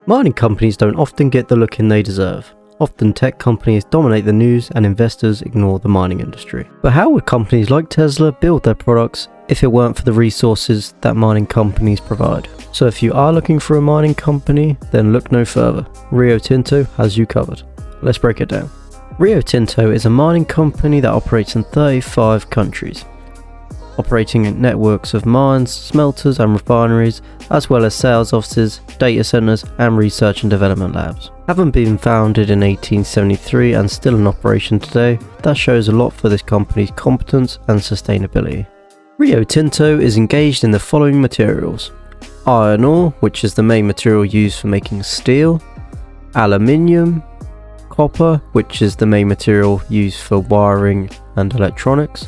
Mining companies don't often get the looking they deserve. Often tech companies dominate the news and investors ignore the mining industry. But how would companies like Tesla build their products if it weren't for the resources that mining companies provide? So if you are looking for a mining company, then look no further. Rio Tinto has you covered. Let's break it down. Rio Tinto is a mining company that operates in 35 countries, operating in networks of mines, smelters and refineries, as well as sales offices, data centers and research and development labs. Having been founded in 1873 and still in operation today, that shows a lot for this company's competence and sustainability. Rio Tinto is engaged in the following materials: iron ore, which is the main material used for making steel, aluminium, copper, which is the main material used for wiring and electronics,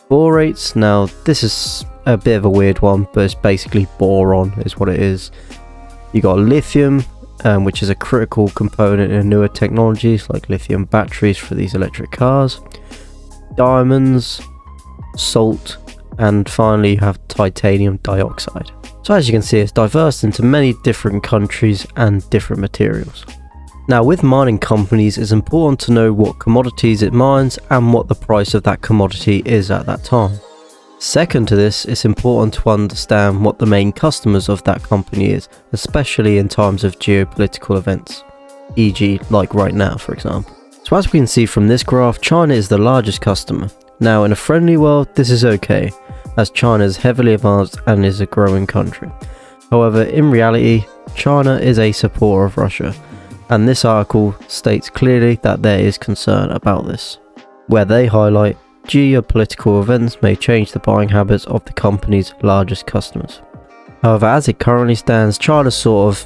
borates. Now this is a bit of a weird one, but it's basically boron is what it is. You got lithium, which is a critical component in newer technologies like lithium batteries for these electric cars, diamonds, salt, and finally you have titanium dioxide. So as you can see, it's diverse into many different countries and different materials. Now with mining companies, it's important to know what commodities it mines and what the price of that commodity is at that time. Second to this, it's important to understand what the main customers of that company is, especially in times of geopolitical events, e.g. like right now for example. So as we can see from this graph, China is the largest customer. Now in a friendly world this is okay, as China is heavily advanced and is a growing country. However, in reality, China is a supporter of Russia, and this article states clearly that there is concern about this, where they highlight geopolitical events may change the buying habits of the company's largest customers. However, as it currently stands, China's sort of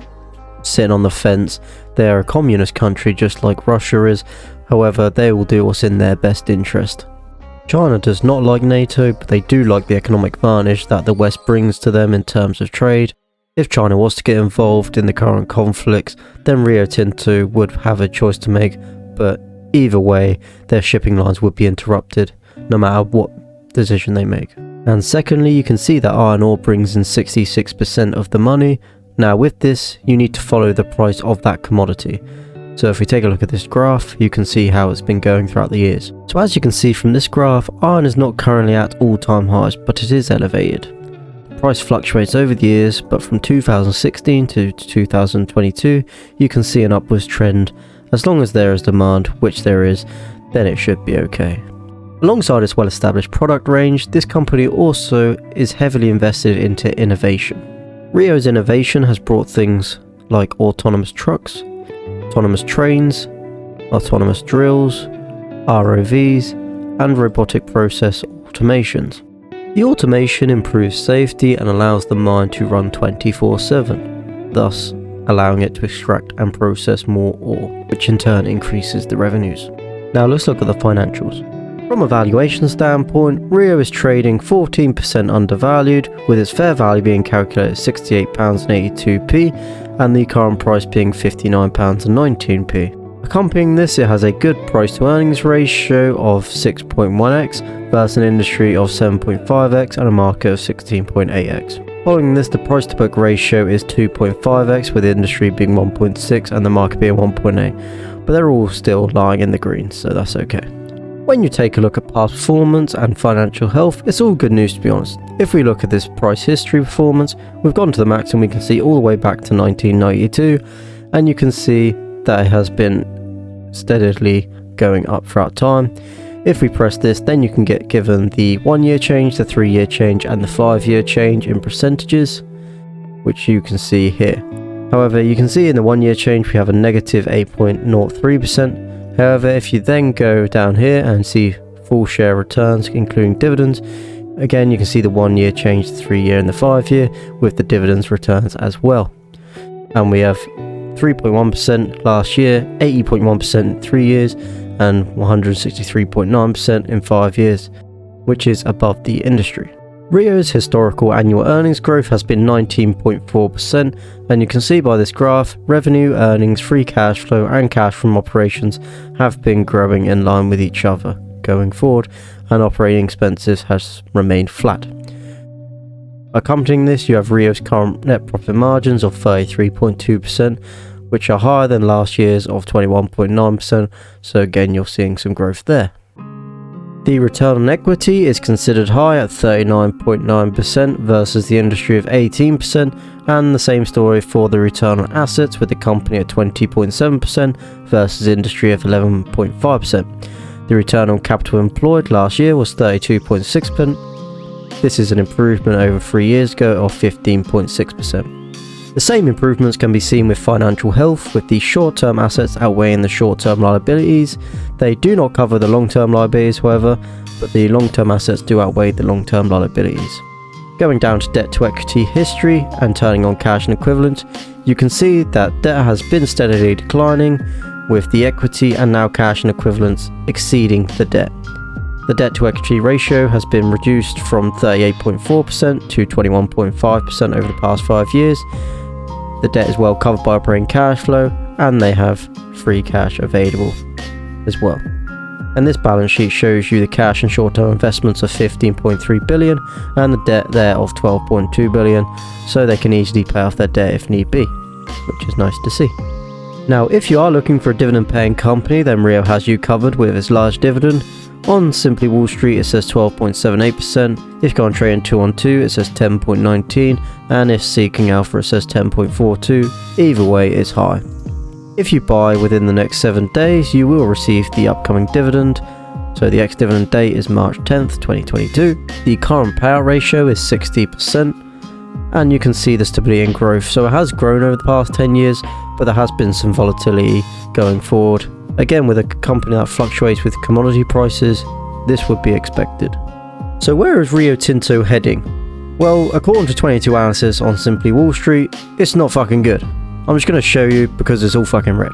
sitting on the fence. They are a communist country just like Russia is, however they will do what's in their best interest. China does not like NATO, but they do like the economic advantage that the West brings to them in terms of trade. If China was to get involved in the current conflicts, then Rio Tinto would have a choice to make, but either way, their shipping lines would be interrupted, no matter what decision they make. And secondly, you can see that iron ore brings in 66% of the money. Now with this, you need to follow the price of that commodity. So if we take a look at this graph, you can see how it's been going throughout the years. So as you can see from this graph, iron is not currently at all-time highs, but it is elevated. The price fluctuates over the years, but from 2016 to 2022, you can see an upwards trend. As long as there is demand, which there is, then it should be okay. Alongside its well-established product range, this company also is heavily invested into innovation. Rio's innovation has brought things like autonomous trucks, autonomous trains, autonomous drills, ROVs, and robotic process automations. The automation improves safety and allows the mine to run 24/7, thus allowing it to extract and process more ore, which in turn increases the revenues. Now let's look at the financials. From a valuation standpoint, Rio is trading 14% undervalued, with its fair value being calculated at £68.82 and the current price being £59.19. Accompanying this, it has a good price to earnings ratio of 6.1x versus an industry of 7.5x and a market of 16.8x. Following this, the price to book ratio is 2.5x, with the industry being 1.6 and the market being 1.8, but they're all still lying in the green, so that's okay. When you take a look at past performance and financial health, it's all good news to be honest. If we look at this price history performance, we've gone to the max and we can see all the way back to 1992, and you can see that it has been steadily going up throughout time. If we press this, then you can get given the 1 year change, the 3 year change and the 5 year change in percentages, which you can see here. However, you can see in the 1 year change we have a negative 8.03%. However, if you then go down here and see full share returns including dividends, again you can see the 1 year change, the 3 year and the 5 year with the dividends returns as well. And we have 3.1% last year, 80.1% in 3 years and 163.9% in 5 years, which is above the industry. Rio's historical annual earnings growth has been 19.4%, and you can see by this graph, revenue, earnings, free cash flow and cash from operations have been growing in line with each other going forward, and operating expenses has remained flat. Accompanying this, you have Rio's current net profit margins of 33.2%, which are higher than last year's of 21.9%, so again you're seeing some growth there. The return on equity is considered high at 39.9% versus the industry of 18%, and the same story for the return on assets, with the company at 20.7% versus industry of 11.5%. The return on capital employed last year was 32.6%. This is an improvement over 3 years ago of 15.6%. The same improvements can be seen with financial health, with the short-term assets outweighing the short-term liabilities. They do not cover the long-term liabilities, however, but the long-term assets do outweigh the long-term liabilities. Going down to debt to equity history and turning on cash and equivalents, you can see that debt has been steadily declining, with the equity and now cash and equivalents exceeding the debt. The debt to equity ratio has been reduced from 38.4% to 21.5% over the past 5 years. The debt is well covered by operating cash flow, and they have free cash available as well. And this balance sheet shows you the cash and short-term investments of 15.3 billion and the debt there of 12.2 billion, so they can easily pay off their debt if need be, which is nice to see. Now, if you are looking for a dividend-paying company, then Rio has you covered with its large dividend. On Simply Wall Street it says 12.78%, if you go on Trading 212 it says 10.19%, and if Seeking Alpha it says 10.42%, either way it's high. If you buy within the next 7 days you will receive the upcoming dividend, so the ex-dividend date is March 10th, 2022. The current payout ratio is 60%, and you can see the stability and growth, so it has grown over the past 10 years, but there has been some volatility going forward. Again, with a company that fluctuates with commodity prices, this would be expected. So where is Rio Tinto heading? Well, according to 22 analysis on Simply Wall Street, it's not fucking good. I'm just going to show you because it's all fucking red.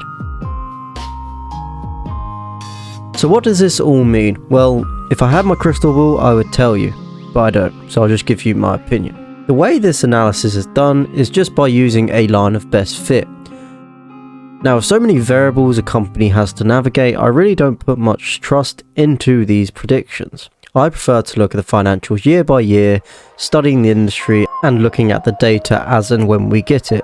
So what does this all mean? Well, if I had my crystal ball, I would tell you, but I don't, so I'll just give you my opinion. The way this analysis is done is just by using a line of best fit. Now, with so many variables a company has to navigate, I really don't put much trust into these predictions. I prefer to look at the financials year by year, studying the industry and looking at the data as and when we get it.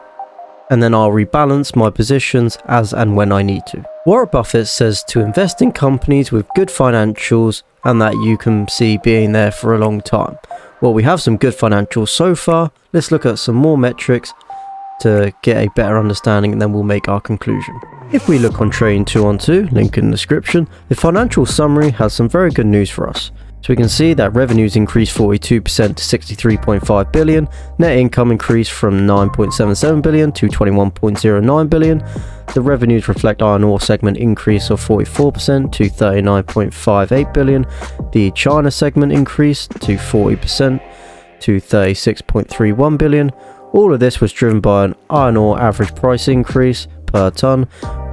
And then I'll rebalance my positions as and when I need to. Warren Buffett says to invest in companies with good financials and that you can see being there for a long time. Well, we have some good financials so far. Let's look at some more metrics to get a better understanding, and then we'll make our conclusion. If we look on Trading 212, link in the description, the financial summary has some very good news for us. So we can see that revenues increased 42% to 63.5 billion, net income increased from 9.77 billion to 21.09 billion. The revenues reflect iron ore segment increase of 44% to 39.58 billion. The China segment increased to 40% to 36.31 billion. All of this was driven by an iron ore average price increase per tonne,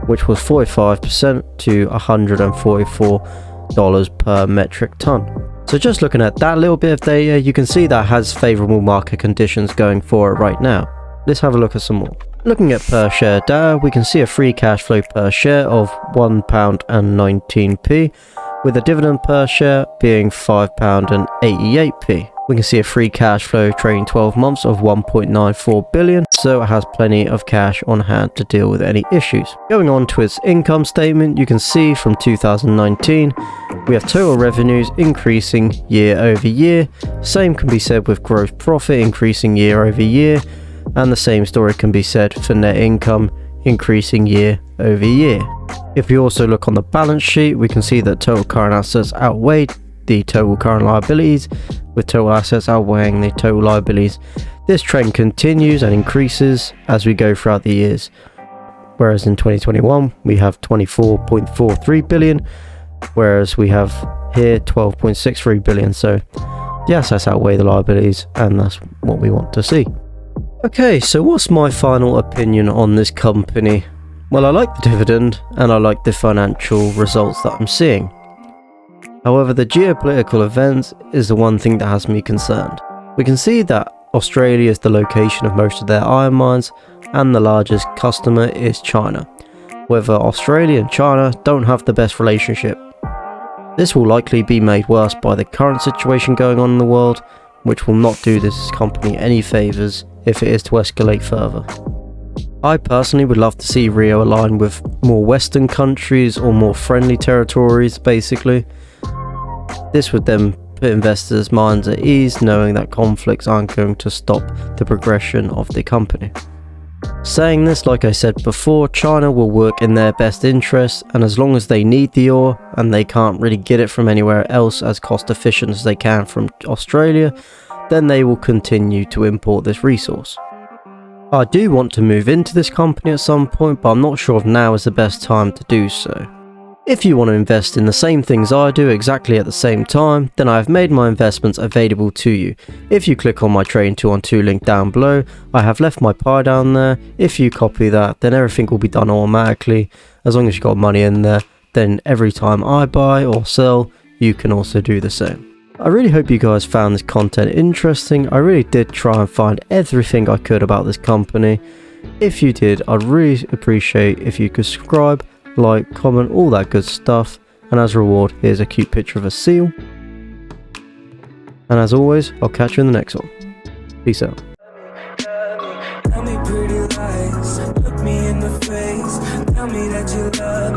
which was 45% to $144 per metric tonne. So just looking at that little bit of data, you can see that has favourable market conditions going for it right now. Let's have a look at some more. Looking at per share data, we can see a free cash flow per share of £1.19p, with a dividend per share being £5.88p. We can see a free cash flow trading 12 months of 1.94 billion, so it has plenty of cash on hand to deal with any issues. Going on to its income statement, you can see from 2019, we have total revenues increasing year over year. Same can be said with gross profit increasing year over year, and the same story can be said for net income increasing year over year. If we also look on the balance sheet, we can see that total current assets outweighed the total current liabilities, with total assets outweighing the total liabilities. This trend continues and increases as we go throughout the years, whereas in 2021 we have 24.43 billion, whereas we have here 12.63 billion. So the assets outweigh the liabilities, and that's what we want to see. Okay, so what's my final opinion on this company? Well, I like the dividend and I like the financial results that I'm seeing. However, the geopolitical events is the one thing that has me concerned. We can see that Australia is the location of most of their iron mines, and the largest customer is China. However, Australia and China don't have the best relationship. This will likely be made worse by the current situation going on in the world, which will not do this company any favours if it is to escalate further. I personally would love to see Rio align with more Western countries or more friendly territories, basically. This would then put investors' minds at ease, knowing that conflicts aren't going to stop the progression of the company. Saying this, like I said before, China will work in their best interest, and as long as they need the ore and they can't really get it from anywhere else as cost efficient as they can from Australia, then they will continue to import this resource. I do want to move into this company at some point, but I'm not sure if now is the best time to do so. If you want to invest in the same things I do exactly at the same time, then I have made my investments available to you. If you click on my Trading 212 link down below, I have left my pie down there. If you copy that, then everything will be done automatically. As long as you've got money in there, then every time I buy or sell, you can also do the same. I really hope you guys found this content interesting. I really did try and find everything I could about this company. If you did, I'd really appreciate if you could subscribe, like, comment, all that good stuff, and as a reward, here's a cute picture of a seal. And as always, I'll catch you in the next one. Peace out. Tell me pretty lies, look me in the face, tell me that you love me.